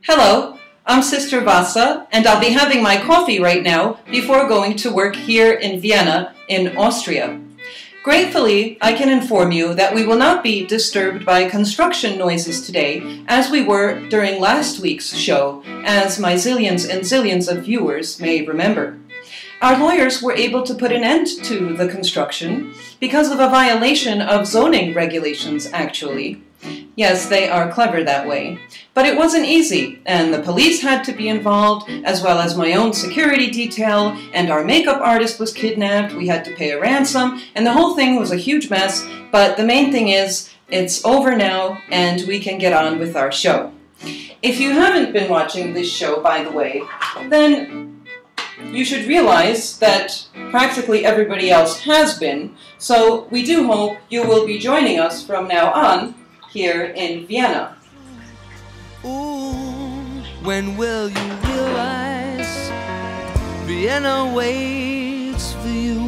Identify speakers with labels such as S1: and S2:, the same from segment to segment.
S1: Hello, I'm Sister Vassa, and I'll be having my coffee right now before going to work here in Vienna, in Austria. Gratefully, I can inform you that we will not be disturbed by construction noises today, as we were during last week's show, as my zillions and zillions of viewers may remember. Our lawyers were able to put an end to the construction because of a violation of zoning regulations, actually. Yes, they are clever that way. But it wasn't easy, and the police had to be involved, as well as my own security detail, and our makeup artist was kidnapped, we had to pay a ransom, and the whole thing was a huge mess. But the main thing is, it's over now, and we can get on with our show. If you haven't been watching this show, by the way, then you should realize that practically everybody else has been, so we do hope you will be joining us from now on here in Vienna.
S2: Ooh, when will you realize Vienna waits for you?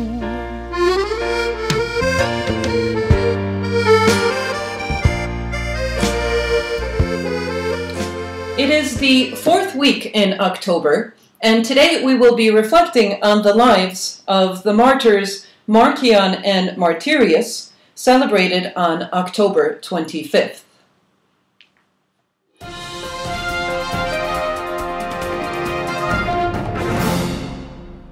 S1: It is the 4th week in October, and today we will be reflecting on the lives of the martyrs Marcian and Martyrius, celebrated on October 25th.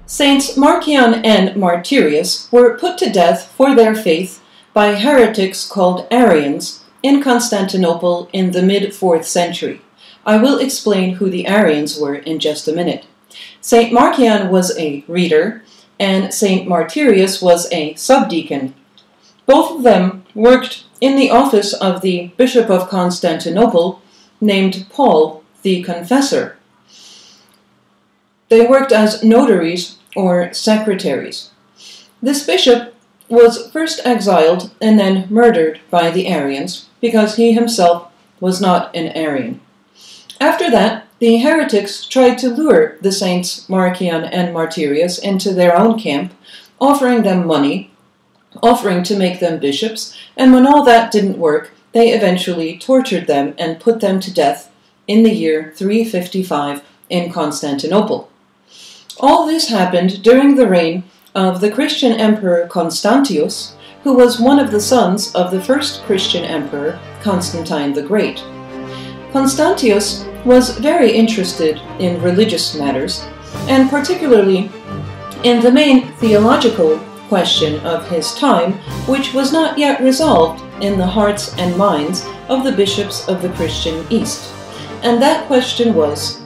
S1: Saints Marcian and Martyrius were put to death for their faith by heretics called Arians in Constantinople in the mid-4th century. I will explain who the Arians were in just a minute. Saint Marcian was a reader, and Saint Martyrius was a subdeacon. Both of them worked in the office of the Bishop of Constantinople, named Paul the Confessor. They worked as notaries or secretaries. This bishop was first exiled and then murdered by the Arians because he himself was not an Arian. After that, the heretics tried to lure the saints Marcian and Martyrius into their own camp, offering them money, offering to make them bishops, and when all that didn't work, they eventually tortured them and put them to death in the year 355 in Constantinople. All this happened during the reign of the Christian emperor Constantius, who was one of the sons of the first Christian emperor, Constantine the Great. Constantius was very interested in religious matters, and particularly in the main theological question of his time, which was not yet resolved in the hearts and minds of the bishops of the Christian East. And that question was,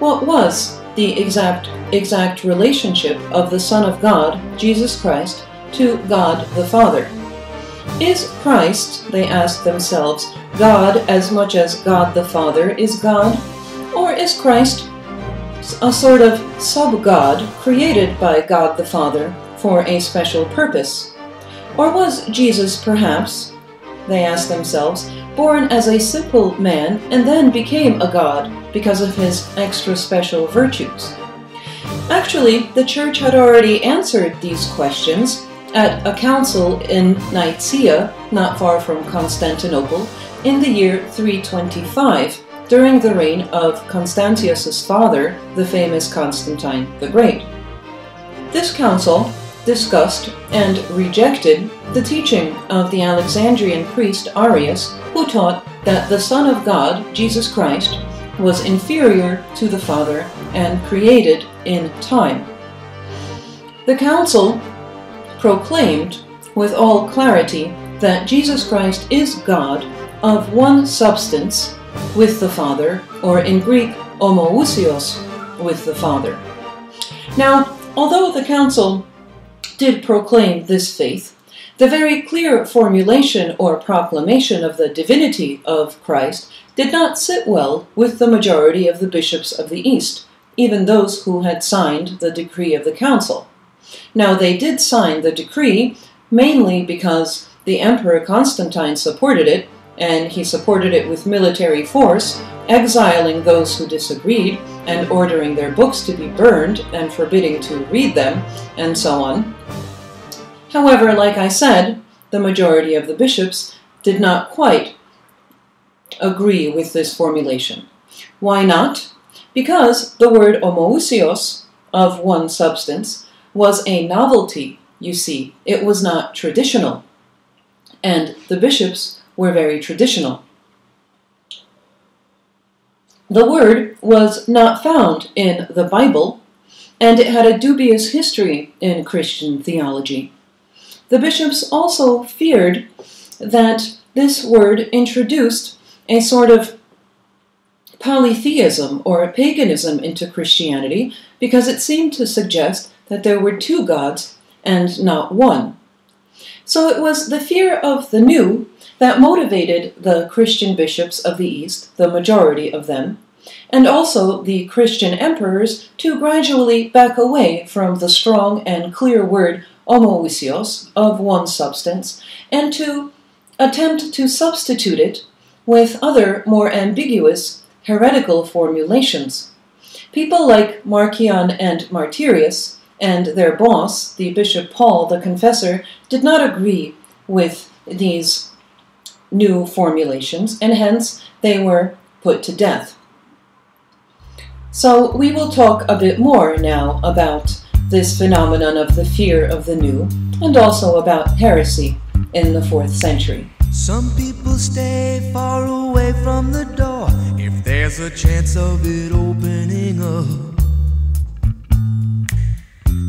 S1: what was the exact relationship of the Son of God, Jesus Christ, to God the Father? Is Christ, they asked themselves, God as much as God the Father is God? Or is Christ a sort of sub-God created by God the Father for a special purpose? Or was Jesus perhaps, they asked themselves, born as a simple man and then became a god because of his extra special virtues? Actually, the Church had already answered these questions at a council in Nicaea, not far from Constantinople, in the year 325, during the reign of Constantius's father, the famous Constantine the Great. This council discussed and rejected the teaching of the Alexandrian priest Arius, who taught that the Son of God, Jesus Christ, was inferior to the Father and created in time. The council proclaimed with all clarity that Jesus Christ is God of one substance with the Father, or in Greek, homoousios, with the Father. Now, although the council did proclaim this faith, the very clear formulation or proclamation of the divinity of Christ did not sit well with the majority of the bishops of the East, even those who had signed the decree of the council. Now, they did sign the decree mainly because the Emperor Constantine supported it, and he supported it with military force, exiling those who disagreed and ordering their books to be burned and forbidding to read them, and so on. However, like I said, the majority of the bishops did not quite agree with this formulation. Why not? Because the word homoousios, of one substance, was a novelty, you see. It was not traditional. And the bishops were very traditional. The word was not found in the Bible, and it had a dubious history in Christian theology. The bishops also feared that this word introduced a sort of polytheism or paganism into Christianity, because it seemed to suggest that there were two gods and not one. So it was the fear of the new that motivated the Christian bishops of the East, the majority of them, and also the Christian emperors, to gradually back away from the strong and clear word homoousios, of one substance, and to attempt to substitute it with other more ambiguous heretical formulations. People like Marcian&Martyrius and their boss, the Bishop Paul the Confessor, did not agree with these new formulations, and hence they were put to death. So we will talk a bit more now about this phenomenon of the fear of the new, and also about heresy in the 4th century.
S2: Some people stay far away from the door if there's a chance of it opening up.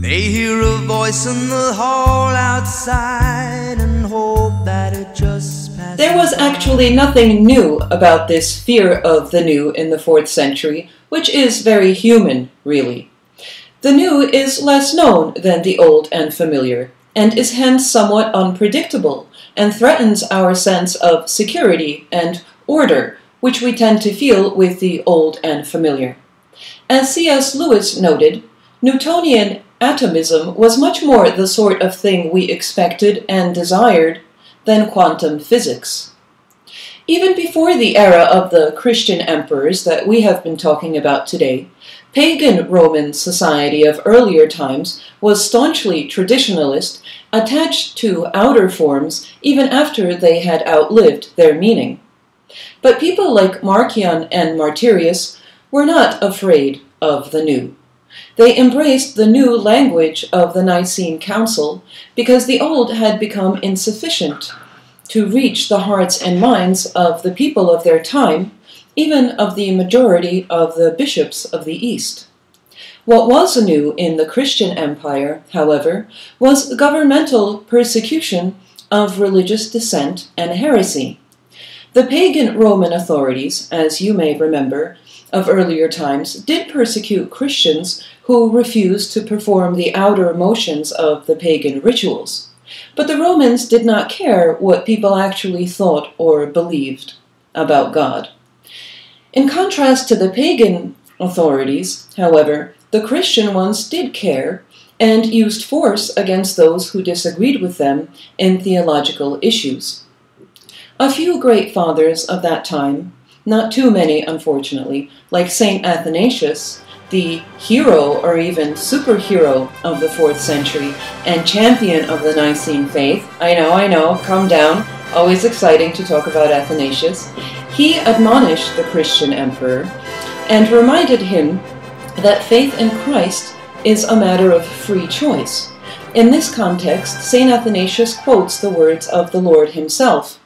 S2: They hear a voice in the hall outside and hope that it just passes.
S1: There was actually nothing new about this fear of the new in the 4th century, which is very human, really. The new is less known than the old and familiar, and is hence somewhat unpredictable, and threatens our sense of security and order, which we tend to feel with the old and familiar. As C.S. Lewis noted, Newtonian atomism was much more the sort of thing we expected and desired than quantum physics. Even before the era of the Christian emperors that we have been talking about today, pagan Roman society of earlier times was staunchly traditionalist, attached to outer forms even after they had outlived their meaning. But people like Marcian&Martyrius were not afraid of the new. They embraced the new language of the Nicene Council because the old had become insufficient to reach the hearts and minds of the people of their time, even of the majority of the bishops of the East. What was new in the Christian Empire, however, was governmental persecution of religious dissent and heresy. The pagan Roman authorities, as you may remember, of earlier times, did persecute Christians who refused to perform the outer motions of the pagan rituals. But the Romans did not care what people actually thought or believed about God. In contrast to the pagan authorities, however, the Christian ones did care and used force against those who disagreed with them in theological issues. A few great fathers of that time, not too many unfortunately, like Saint Athanasius, the hero or even superhero of the 4th century and champion of the Nicene faith. I know, calm down, always exciting to talk about Athanasius. He admonished the Christian emperor and reminded him that faith in Christ is a matter of free choice. In this context, St. Athanasius quotes the words of the Lord himself: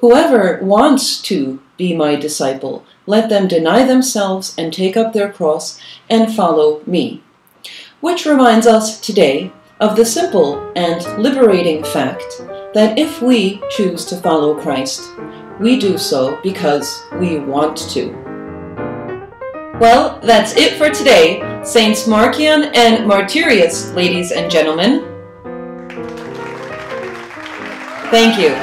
S1: "Whoever wants to be my disciple, let them deny themselves and take up their cross and follow me." Which reminds us today of the simple and liberating fact that if we choose to follow Christ, we do so because we want to. Well, that's it for today. Saints Marcian and Martyrius, ladies and gentlemen. Thank you.